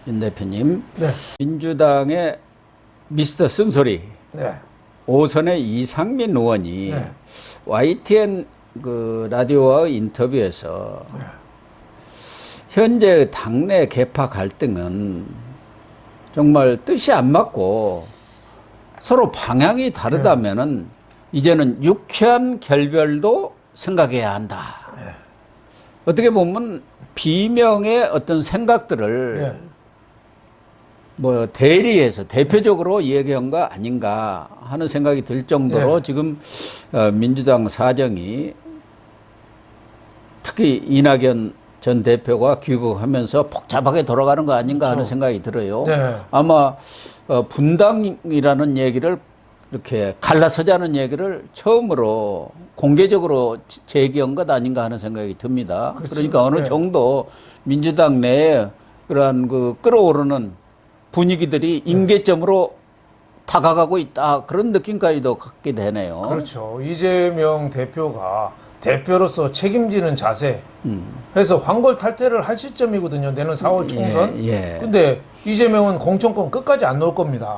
윤 대표님, 네. 민주당의 미스터 쓴소리 네. 5선의 이상민 의원이 네. YTN 그 라디오와의 인터뷰에서 네. 현재 당내 계파 갈등은 정말 뜻이 안 맞고 서로 방향이 다르다면은 이제는 유쾌한 결별도 생각해야 한다. 네. 어떻게 보면 비명의 어떤 생각들을 네. 뭐 대리해서 대표적으로 얘기한 거 아닌가 하는 생각이 들 정도로 네. 지금 민주당 사정이 특히 이낙연 전 대표가 귀국하면서 복잡하게 돌아가는 거 아닌가 그렇죠. 하는 생각이 들어요. 네. 아마 분당이라는 얘기를 이렇게 갈라서자는 얘기를 처음으로 공개적으로 제기한 것 아닌가 하는 생각이 듭니다. 그렇죠. 그러니까 어느 네. 정도 민주당 내에 그러한 그 끌어오르는 분위기들이 임계점으로 다가가고 있다. 그런 느낌까지도 갖게 되네요. 그렇죠. 이재명 대표가 대표로서 책임지는 자세 해서 황골탈퇴를 할 시점이거든요. 내년 4월 총선. 예. 근데 이재명은 공천권 끝까지 안 놓을 겁니다.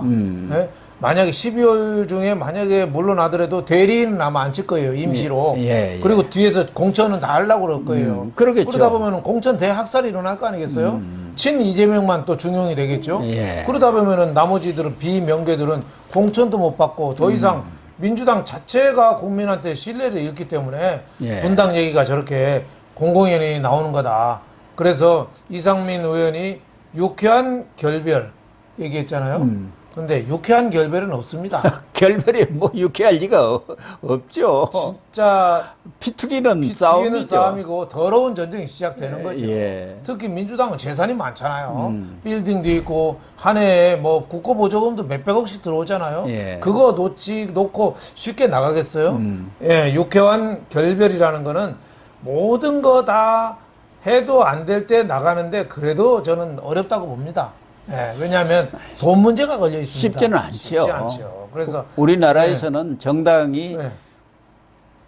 예? 만약에 12월 중에 만약에 물러나더라도 대리인은 아마 안 칠 거예요. 임시로. 예. 그리고 뒤에서 공천은 다 하려고 그럴 거예요. 그러겠죠. 그러다 보면 공천 대학살이 일어날 거 아니겠어요? 친 이재명만 또 중용이 되겠죠. 예. 그러다 보면은 나머지들은 비명계들은 공천도 못 받고 더 이상 민주당 자체가 국민한테 신뢰를 잃기 때문에 예. 분당 얘기가 저렇게 공공연히 나오는 거다. 그래서 이상민 의원이 유쾌한 결별 얘기했잖아요. 근데 유쾌한 결별은 없습니다. 결별이 뭐 유쾌할 리가 없죠. 진짜 피투기는 피튀기는 싸움이죠. 싸움이고 더러운 전쟁이 시작되는 거죠. 예. 특히 민주당은 재산이 많잖아요. 빌딩도 있고 한 해에 뭐 국고보조금도 몇백억씩 들어오잖아요. 예. 그거 놓고 쉽게 나가겠어요? 예, 유쾌한 결별이라는 거는 모든 거 다 해도 안 될 때 나가는데 그래도 저는 어렵다고 봅니다. 예, 왜냐하면 돈 문제가 걸려 있습니다. 쉽지는 않죠. 쉽지 않죠. 그래서 우리나라에서는 정당이 예,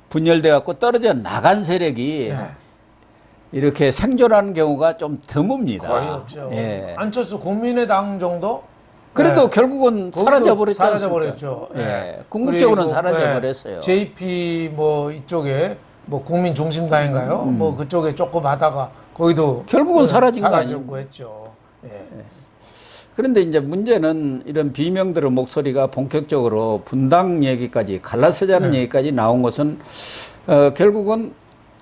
분열돼 갖고 떨어져 나간 세력이 예. 이렇게 생존하는 경우가 좀 드뭅니다. 거의 없죠. 예. 안철수 국민의당 정도? 그래도 예. 결국은 거기도 사라져버렸지 사라져버렸죠. 않습니까? 예. 예. 궁극적으로는 그리고, 사라져버렸어요. 예. JP 뭐 이쪽에 뭐 국민중심당인가요? 뭐 그쪽에 조금 하다가 거기도 결국은 사라진 거 사라졌고 아니에요? 했죠. 예. 그런데 이제 문제는 이런 비명들의 목소리가 본격적으로 분당 얘기까지 갈라서자는 네. 얘기까지 나온 것은 결국은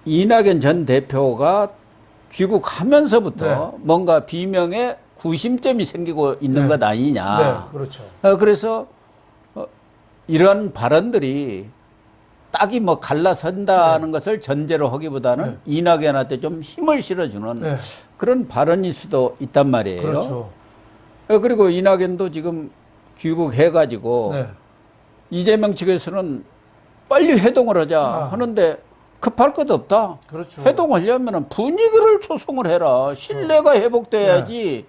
이낙연 전 대표가 귀국하면서부터 네. 뭔가 비명의 구심점이 생기고 있는 네. 것 아니냐. 네, 그렇죠. 그래서 이러한 발언들이 딱이 뭐 갈라선다는 것을 전제로 하기보다는 이낙연한테 좀 힘을 실어주는 네. 그런 발언일 수도 있단 말이에요. 그렇죠. 그리고 이낙연도 지금 귀국해가지고 네. 이재명 측에서는 빨리 회동을 하자 하는데 급할 것 없다. 그렇죠. 회동하려면 분위기를 조성을 해라. 신뢰가 회복돼야지.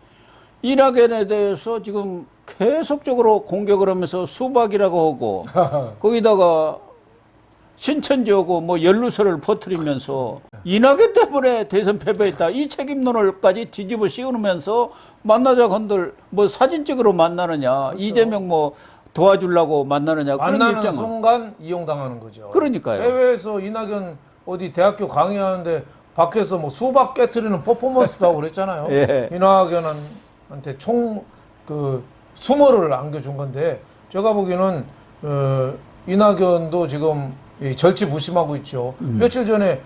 이낙연에 대해서 지금 계속적으로 공격을 하면서 수박이라고 하고 거기다가 신천지하고 뭐 연루설을 퍼뜨리면서 이낙연 때문에 대선 패배했다. 이 책임론을까지 뒤집어 씌우면서 만나자 건들 뭐 사진 찍으러 만나느냐. 그렇죠. 이재명 뭐 도와주려고 만나느냐. 그런 만나는 입장은. 순간 이용당하는 거죠. 그러니까요. 해외에서 이낙연 어디 대학교 강의하는데 밖에서 뭐 수박 깨트리는 퍼포먼스도 하고 그랬잖아요. 예. 이낙연한테 수모를 안겨준 건데 제가 보기에는 이낙연도 지금 절치부심하고 있죠. 며칠 전에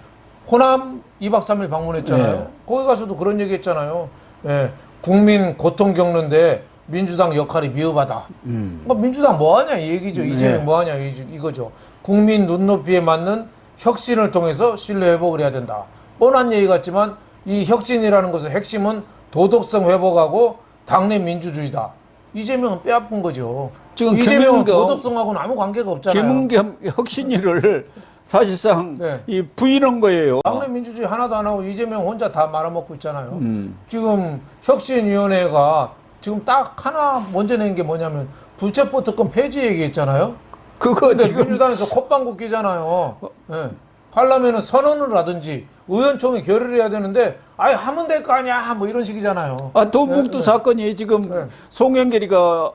호남 2박 3일 방문했잖아요. 네. 거기 가서도 그런 얘기 했잖아요. 예, 국민 고통 겪는데 민주당 역할이 미흡하다. 그러니까 민주당 뭐하냐 이 얘기죠. 이재명 뭐하냐 이거죠. 국민 눈높이에 맞는 혁신을 통해서 신뢰 회복을 해야 된다. 뻔한 얘기 같지만 이 혁신이라는 것의 핵심은 도덕성 회복하고 당내 민주주의다. 이재명은 빼앗은 거죠. 지금 이재명은 김은경, 도덕성하고는 아무 관계가 없잖아요. 김은겸 혁신위를 사실상 네. 이 부인한 거예요. 당내 민주주의 하나도 안 하고 이재명 혼자 다 말아먹고 있잖아요. 지금 혁신위원회가 지금 딱 하나 먼저 낸 게 뭐냐면 불체포 특권 폐지 얘기했잖아요. 그거 근데 지금 민주당에서 콧방귀 끼잖아요. 네. 하려면은 선언을 하든지 의원총회 결의를 해야 되는데 아예 하면 될 거 아니야 뭐 이런 식이잖아요. 아, 돈봉투 사건이 지금 네. 송영길이가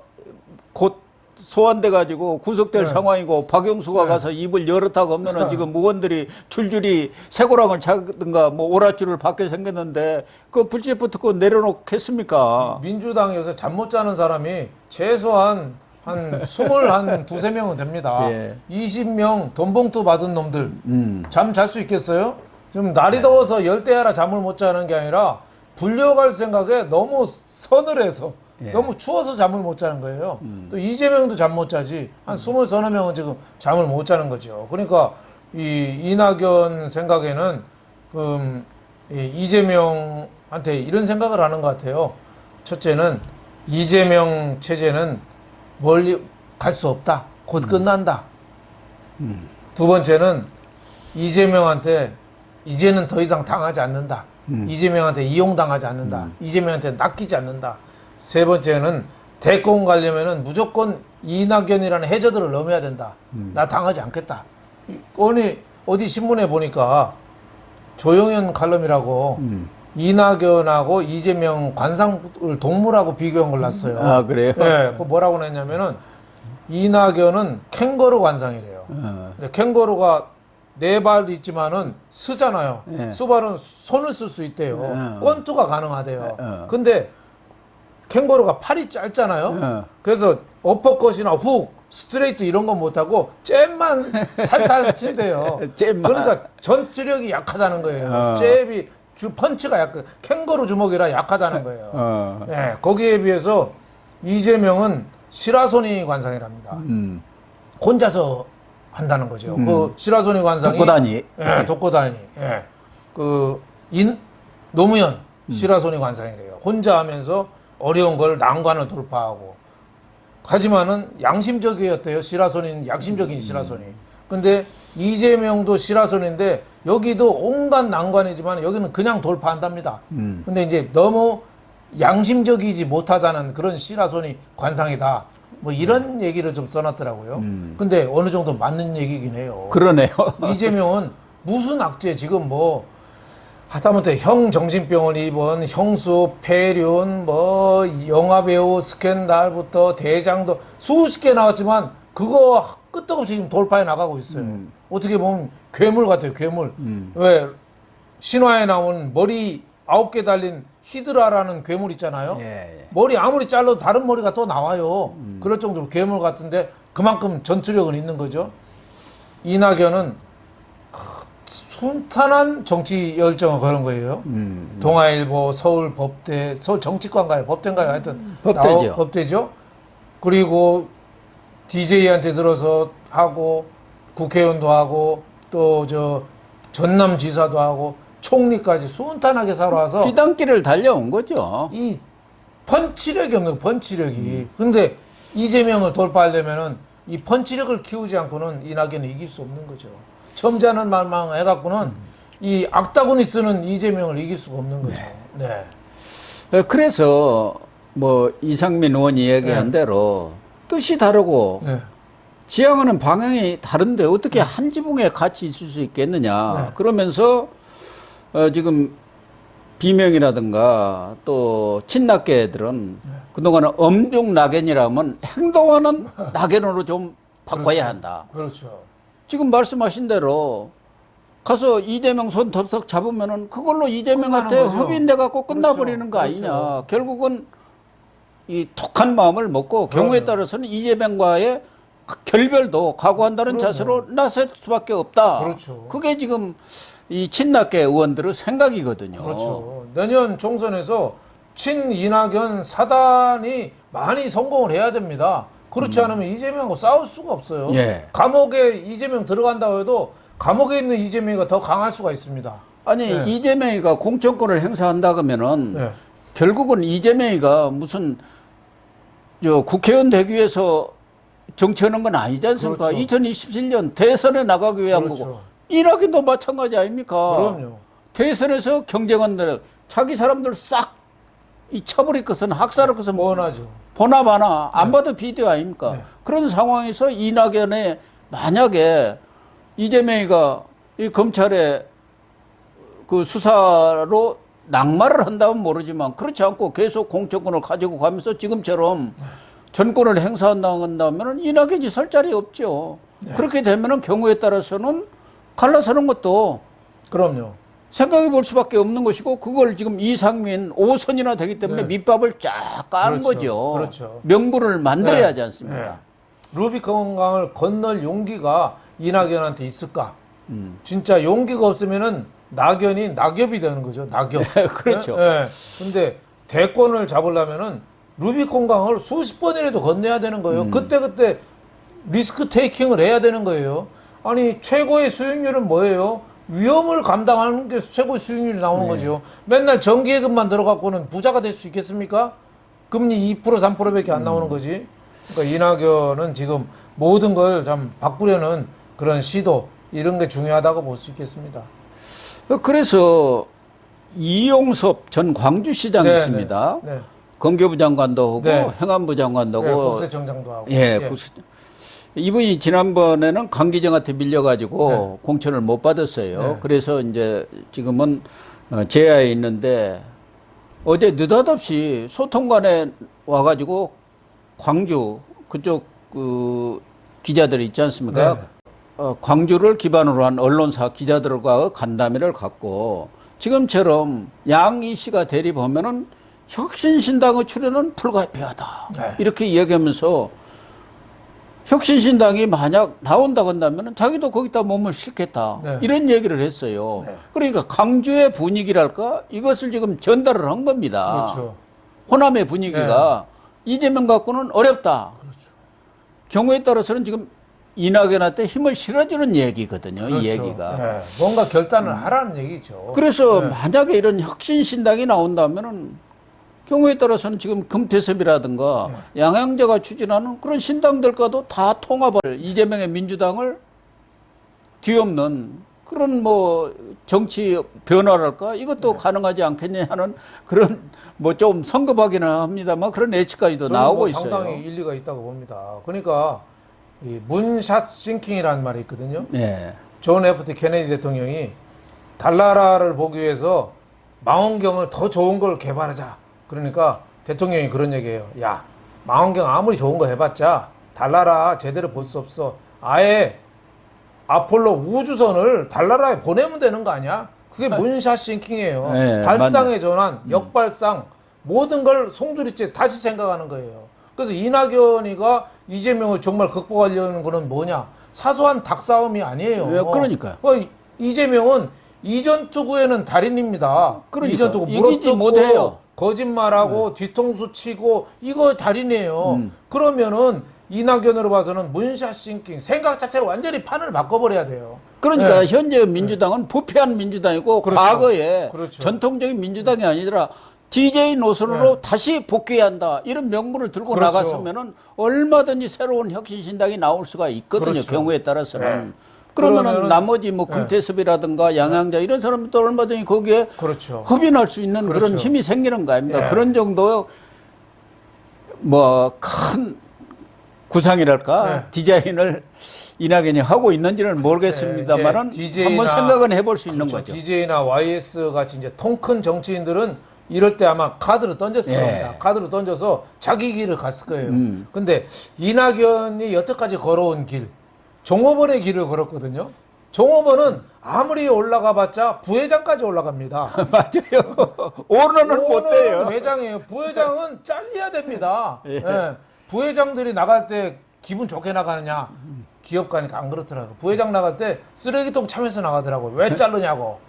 곧 소환돼 가지고 구속될 네. 상황이고 박영수가 가서 입을 열었다고 하면은 지금 의원들이 줄줄이 쇠고랑을 차든가 뭐 오랏줄을 받게 생겼는데 그 불체포 특권 내려놓겠습니까? 민주당 요새 잠 못 자는 사람이 최소한 한 두세 명은 됩니다. 예. 20명 돈봉투 받은 놈들 잠 잘 수 있겠어요? 좀 날이 더워서 열대야라 잠을 못 자는 게 아니라 불려갈 생각에 너무 서늘해서 너무 추워서 잠을 못 자는 거예요. 또 이재명도 잠 못 자지. 한 20서너 명은 지금 잠을 못 자는 거죠. 그러니까 이 이낙연 생각에는 이 이재명한테 이런 생각을 하는 것 같아요. 첫째는 이재명 체제는 멀리 갈 수 없다. 곧 끝난다. 두 번째는 이재명한테 이제는 더 이상 당하지 않는다. 이재명한테 이용당하지 않는다. 이재명한테 낚이지 않는다. 세 번째는 대권 가려면은 무조건 이낙연이라는 해저들을 넘어야 된다. 나 당하지 않겠다. 어디 신문에 보니까 조용현 칼럼이라고 이낙연하고 이재명 관상을 동물하고 비교한 걸 놨어요. 아, 그래요? 네, 그 뭐라고 했냐면은 이낙연은 캥거루 관상이래요. 근데 캥거루가 네 발 있지만은 쓰잖아요. 예. 수발은 손을 쓸 수 있대요. 권투가 가능하대요. 예. 근데 캥거루가 팔이 짧잖아요. 예. 그래서 어퍼컷이나 훅, 스트레이트 이런 건 못하고 잽만 살살 친대요. 잽만. 그러니까 전투력이 약하다는 거예요. 잽이 펀치가 약간 캥거루 주먹이라 약하다는 거예요. 예, 거기에 비해서 이재명은 시라소니 관상이랍니다. 혼자서 한다는 거죠. 그 시라소니 관상이 독고다니. 예, 독고다니. 예. 노무현 시라소니 관상이래요. 혼자 하면서 어려운 걸 난관을 돌파하고. 하지만은 양심적이었대요. 시라소니는 양심적인 시라소니. 근데 이재명도 시라소니인데 여기도 온갖 난관이지만 여기는 그냥 돌파한답니다. 근데 이제 너무 양심적이지 못하다는 그런 시라소니 관상이다. 뭐 이런 얘기를 좀 써놨더라고요. 근데 어느 정도 맞는 얘기긴 해요. 그러네요. 이재명은 무슨 악재 지금 뭐 하다못해 형 정신병원 입원, 형수, 폐륜, 뭐 영화배우 스캔들부터 대장도 수십 개 나왔지만 그거 끄떡없이 지금 돌파해 나가고 있어요. 어떻게 보면 괴물 같아요, 괴물. 왜 신화에 나온 머리 9개 달린 히드라라는 괴물 있잖아요. 예. 머리 아무리 잘라도 다른 머리가 또 나와요. 그럴 정도로 괴물 같은데 그만큼 전투력은 있는 거죠. 이낙연은 순탄한 정치 열정을 그런 거예요. 동아일보, 서울법대, 서울 정치과인가요? 법대인가요? 하여튼 법대죠. 법대죠. 그리고 DJ한테 들어서 하고 국회의원도 하고 또 저 전남지사도 하고 총리까지 순탄하게 살아와서 비단길을 달려온 거죠. 이 펀치력이 없는 거, 펀치력이. 근데 이재명을 돌파하려면은 이 펀치력을 키우지 않고는 이낙연을 이길 수 없는 거죠. 점잖은 말만 해갖고는 이 악다구니 쓰는 이재명을 이길 수가 없는 거죠. 네. 그래서 뭐 이상민 의원이 얘기한 대로 뜻이 다르고 네. 지향하는 방향이 다른데 어떻게 한 지붕에 같이 있을 수 있겠느냐. 그러면서 지금 비명이라든가 또 친낙계들은 그동안은 엄중 낙연이라면 행동하는 낙연으로 좀 바꿔야 한다. 그렇죠. 지금 말씀하신 대로 가서 이재명 손 덥석 잡으면은 그걸로 이재명한테 끝나는 거죠. 협의돼 갖고 끝나버리는 그렇죠. 거 아니냐. 그렇죠. 결국은 이 독한 마음을 먹고 경우에 따라서는 이재명과의 결별도 각오한다는 그럼요. 자세로 나설 수밖에 없다. 그렇죠. 그게 지금 이 친낙계 의원들의 생각이거든요. 그렇죠. 내년 총선에서 친 이낙연 사단이 많이 성공을 해야 됩니다. 그렇지 않으면 이재명하고 싸울 수가 없어요. 예. 감옥에 이재명 들어간다고 해도 감옥에 있는 이재명이 더 강할 수가 있습니다. 아니 네. 이재명이가 공천권을 행사한다 그러면은 네. 결국은 이재명이가 무슨 저 국회의원 되기 위해서 정치하는 건 아니지 않습니까? 그렇죠. 2027년 대선에 나가기 위한 그렇죠. 거고 이낙연도 마찬가지 아닙니까? 그럼요. 대선에서 경쟁한들 자기 사람들 싹 이 쳐버릴 것은 학살할 것은 뻔하죠. 보나 마나 안 봐도 비디오 아닙니까? 네. 그런 상황에서 이낙연에 만약에 이재명이가 이 검찰의 그 수사로 낙마를 한다면 모르지만 그렇지 않고 계속 공천권을 가지고 가면서 지금처럼 전권을 행사한다면 이낙연이 설 자리 없죠. 네. 그렇게 되면은 경우에 따라서는 갈라서는 것도 그럼요. 생각해 볼 수밖에 없는 것이고 그걸 지금 이상민 5선이나 되기 때문에 네. 밑밥을 쫙 깐 그렇죠. 거죠. 그렇죠. 명분을 만들어야 네. 하지 않습니까? 네. 루비콘강을 건널 용기가 이낙연한테 있을까? 진짜 용기가 없으면은 낙연이 낙엽이 되는 거죠. 낙엽. 그렇죠. 네. 근데 대권을 잡으려면은 루비콘강을 수십 번이라도 건너야 되는 거예요. 그때 리스크 테이킹을 해야 되는 거예요. 아니 최고의 수익률은 뭐예요? 위험을 감당하는 게 최고 수익률이 나오는 거죠. 맨날 정기예금만 들어갖고는 부자가 될 수 있겠습니까? 금리 2% 3%밖에 안 나오는 거지. 그러니까 이낙연은 지금 모든 걸 좀 바꾸려는 그런 시도 이런 게 중요하다고 볼 수 있겠습니다. 그래서 이용섭 전 광주시장이 네, 있습니다. 네, 네. 건교부 장관도 하고 네. 행안부 장관도 네, 하고 국세청장도 하고. 예, 이분이 지난번에는 강기정한테 밀려가지고 공천을 못 받았어요. 네. 그래서 이제 지금은 제야에 있는데 어제 느닷없이 소통관에 와가지고 광주 그쪽 그 기자들 있지 않습니까? 네. 광주를 기반으로 한 언론사 기자들과 간담회를 갖고 지금처럼 양이 씨가 대립하면은 혁신신당의 출연은 불가피하다. 네. 이렇게 이야기하면서 혁신신당이 만약 나온다고 한다면 자기도 거기다 몸을 싣겠다. 네. 이런 얘기를 했어요. 네. 그러니까 강주의 분위기랄까 이것을 지금 전달을 한 겁니다. 그렇죠. 호남의 분위기가 이재명 갖고는 어렵다. 그렇죠. 경우에 따라서는 지금 이낙연한테 힘을 실어주는 얘기거든요. 그렇죠. 이 얘기가. 네. 뭔가 결단을 하라는 얘기죠. 그래서 네. 만약에 이런 혁신신당이 나온다면은 경우에 따라서는 지금 금태섭이라든가 양양재가 추진하는 그런 신당들과도 다 통합을 이재명의 민주당을 뒤엎는 그런 뭐 정치 변화랄까 이것도 가능하지 않겠냐 하는 그런 뭐 좀 성급하기는 합니다만 그런 예측까지도 저는 나오고 뭐 있어요. 상당히 일리가 있다고 봅니다. 그러니까 이 문샷 싱킹이라는 말이 있거든요. 네. 존 F. 케네디 대통령이 달나라를 보기 위해서 망원경을 더 좋은 걸 개발하자. 그러니까 대통령이 그런 얘기해요. 야, 망원경 아무리 좋은 거 해봤자 달나라 제대로 볼 수 없어. 아예 아폴로 우주선을 달나라에 보내면 되는 거 아니야? 그게 문샷 싱킹이에요. 네, 발상의 전환, 역발상 모든 걸 송두리째 다시 생각하는 거예요. 그래서 이낙연이가 이재명을 정말 극복하려는 거는 뭐냐? 사소한 닭싸움이 아니에요. 네, 그러니까요. 이재명은 이전 투구에는 달인입니다. 그러니까. 이전 투구 이기지 못해요. 거짓말하고 뒤통수 치고 이거 달인이에요. 그러면은 이낙연으로 봐서는 문샷 싱킹 생각 자체를 완전히 판을 바꿔버려야 돼요. 그러니까 네. 현재 민주당은 부패한 민주당이고 그렇죠. 과거에 그렇죠. 전통적인 민주당이 아니라 DJ 노선으로 다시 복귀해야 한다. 이런 명분을 들고 그렇죠. 나갔으면은 얼마든지 새로운 혁신신당이 나올 수가 있거든요. 그렇죠. 경우에 따라서는. 네. 그러면은 그러면은- 나머지 뭐 금태섭이라든가 양양자 이런 사람들도 얼마든지 거기에 그렇죠. 흡인할 수 있는 그렇죠. 그런 힘이 생기는 거 아닙니까? 예. 그런 정도 뭐 큰 구상이랄까 네. 디자인을 이낙연이 하고 있는지는 모르겠습니다만은 이제 한번 생각은 해볼 수 있는 거죠. DJ나 YS 같이 이제 통 큰 정치인들은 이럴 때 아마 카드를 던졌을 예. 겁니다. 카드를 던져서 자기 길을 갔을 거예요. 근데 이낙연이 여태까지 걸어온 길, 종업원의 길을 걸었거든요. 종업원은 아무리 올라가봤자 부회장까지 올라갑니다. 맞아요. 오너는 못 돼요. 오너는 회장이에요. 부회장은 잘려야 됩니다. 예. 예. 부회장들이 나갈 때 기분 좋게 나가느냐? 기업 가니까 안 그렇더라고. 부회장 나갈 때 쓰레기통 차면서 나가더라고요. 왜 자르냐고.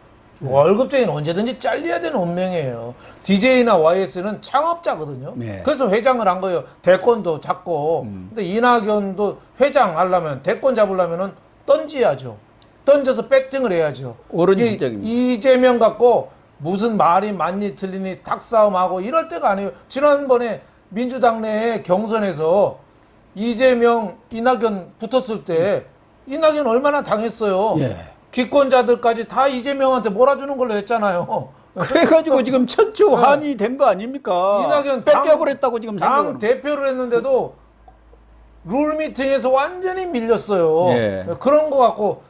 월급쟁이는 언제든지 잘려야 되는 운명이에요. DJ나 YS는 창업자거든요. 네. 그래서 회장을 한 거예요. 대권도 잡고. 근데 이낙연도 회장 하려면, 대권 잡으려면은 던져야죠. 던져서 백등을 해야죠. 옳은 이게 지적입니다. 이재명 갖고 무슨 말이 맞니 틀리니 탁싸움하고 이럴 때가 아니에요. 지난번에 민주당 내에 경선에서 이재명, 이낙연 붙었을 때 이낙연 얼마나 당했어요. 예. 기권자들까지 다 이재명한테 몰아주는 걸로 했잖아요. 그래가지고 지금 천추환이 된 거 아닙니까? 이낙연 뺏겨버렸다고 지금 당 생각을. 대표를 했는데도 룰 미팅에서 완전히 밀렸어요. 예. 그런 거 갖고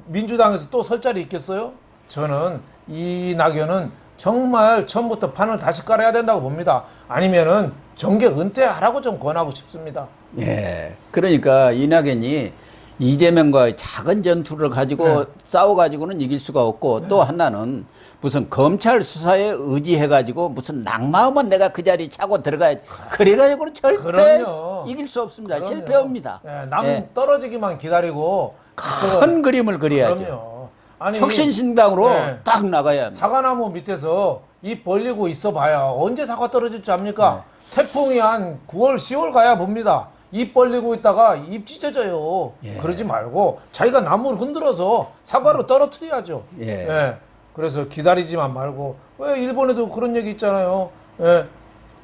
민주당에서 또 설 자리 있겠어요? 저는 이낙연은 정말 처음부터 판을 다시 깔아야 된다고 봅니다. 아니면은 정계 은퇴하라고 좀 권하고 싶습니다. 예. 그러니까 이낙연이 이재명과의 작은 전투를 가지고 싸워가지고는 이길 수가 없고 또 하나는 무슨 검찰 수사에 의지해가지고 무슨 낙마하면 내가 그 자리 차고 들어가야지. 그래가지고는 절대 그럼요. 이길 수 없습니다. 그럼요. 실패합니다. 예, 남 떨어지기만 기다리고 큰 그림을 그려야죠. 그럼요. 아니 혁신신당으로 네. 딱 나가야 합니다. 사과나무 밑에서 입 벌리고 있어봐야 언제 사과 떨어질 줄 압니까? 태풍이 한 9월, 10월 가야 봅니다. 입 벌리고 있다가 입 찢어져요. 그러지 말고 자기가 나무를 흔들어서 사과로 떨어뜨려야죠. 예. 그래서 기다리지만 말고 왜 일본에도 그런 얘기 있잖아요. 예.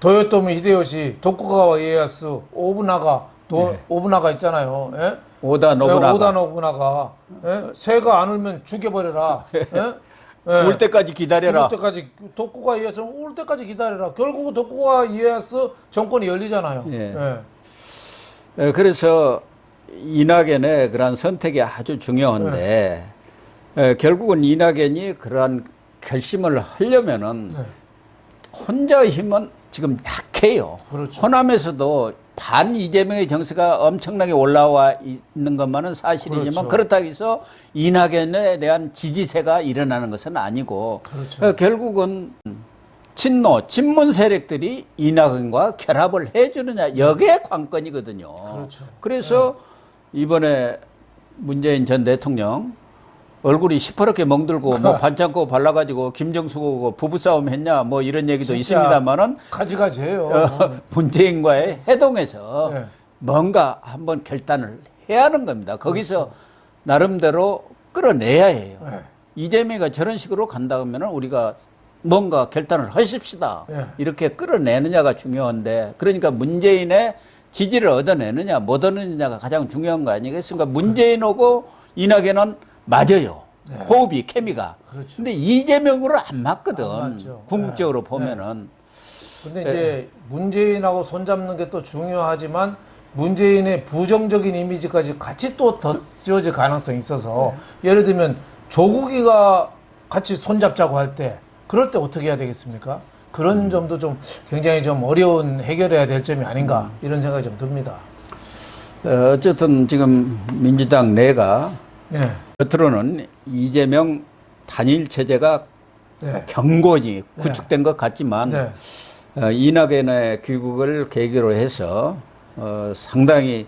도요토미 히데요시, 도쿠가와 이에야스, 오부나가, 오부나가 있잖아요. 예? 오다 노부나가. 오다 노부나가. 예? 새가 안 울면 죽여버려라. 예? 예. 올 때까지 기다려라. 올 때까지 도쿠가 이에야스 올 때까지 기다려라. 결국 도쿠가 이에야스 정권이 열리잖아요. 예. 예. 그래서 이낙연의 그러한 선택이 아주 중요한데 결국은 이낙연이 그러한 결심을 하려면은 혼자 힘은 지금 약해요. 그렇죠. 호남에서도 반 이재명의 정세가 엄청나게 올라와 있는 것만은 사실이지만 그렇죠. 그렇다고 해서 이낙연에 대한 지지세가 일어나는 것은 아니고 그렇죠. 결국은 친노, 친문 세력들이 이낙연과 결합을 해주느냐 여기에 관건이거든요. 그렇죠. 그래서 이번에 문재인 전 대통령 얼굴이 시퍼렇게 멍들고 뭐 반창고 발라가지고 김정숙하고 부부싸움 했냐 뭐 이런 얘기도 있습니다만은 가지가지해요. 문재인과의 회동에서 네. 뭔가 한번 결단을 해야 하는 겁니다. 거기서 나름대로 끌어내야 해요. 네. 이재명이가 저런 식으로 간다 그러면 우리가 뭔가 결단을 하십시다. 네. 이렇게 끌어내느냐가 중요한데 그러니까 문재인의 지지를 얻어내느냐 못 얻느냐가 가장 중요한 거 아니겠습니까? 문재인하고 이낙연은 맞아요. 호흡이 케미가. 그렇죠. 근데 이재명으로 안 맞거든. 안 맞죠. 궁극적으로 보면은. 근데 이제 문재인하고 손잡는 게 또 중요하지만 문재인의 부정적인 이미지까지 같이 또 덧씌워질 가능성이 있어서 예를 들면 조국이가 같이 손잡자고 할 때 그럴 때 어떻게 해야 되겠습니까? 그런 점도 좀 굉장히 좀 어려운 해결해야 될 점이 아닌가 이런 생각이 좀 듭니다. 어쨌든 지금 민주당 내가 네. 겉으로는 이재명 단일 체제가 네. 경고히 구축된 것 같지만 네. 이낙연의 귀국을 계기로 해서 상당히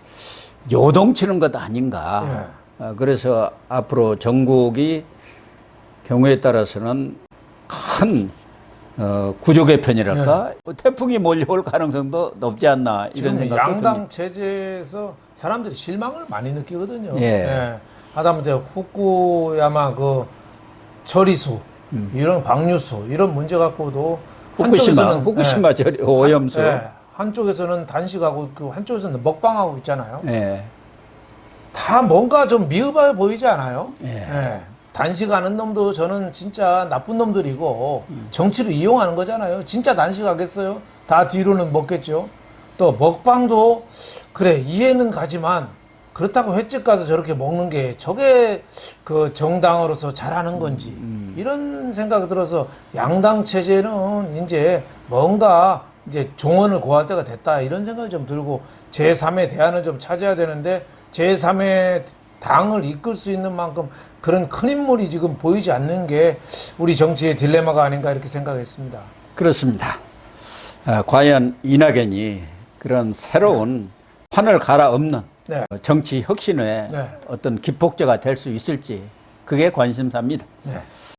요동치는 것 아닌가. 그래서 앞으로 전국이 경우에 따라서는 큰 구조 개편이랄까 태풍이 몰려올 가능성도 높지 않나 이런 지금 생각도 양당 듭니다. 체제에서 사람들이 실망을 많이 느끼거든요. 예. 하다못해 후쿠야마 그 처리수 이런 방류수 이런 문제 갖고도 후쿠시마 오염수. 한쪽에서는 단식하고 있고 한쪽에서는 먹방하고 있잖아요. 예. 다 뭔가 좀 미흡해 보이지 않아요? 예. 단식하는 놈도 저는 진짜 나쁜 놈들이고 정치를 이용하는 거잖아요. 진짜 단식하겠어요? 다 뒤로는 먹겠죠. 또 먹방도 그래 이해는 가지만 그렇다고 횟집 가서 저렇게 먹는 게 저게 그 정당으로서 잘하는 건지 이런 생각이 들어서 양당 체제는 이제 뭔가 이제 종언을 고할 때가 됐다 이런 생각이 좀 들고 제3의 대안을 좀 찾아야 되는데 제3의 당을 이끌 수 있는 만큼 그런 큰 인물이 지금 보이지 않는 게 우리 정치의 딜레마가 아닌가 이렇게 생각했습니다. 그렇습니다. 과연 이낙연이 그런 새로운 판을 갈아엎는 정치 혁신의 어떤 기폭제가 될 수 있을지 그게 관심사입니다.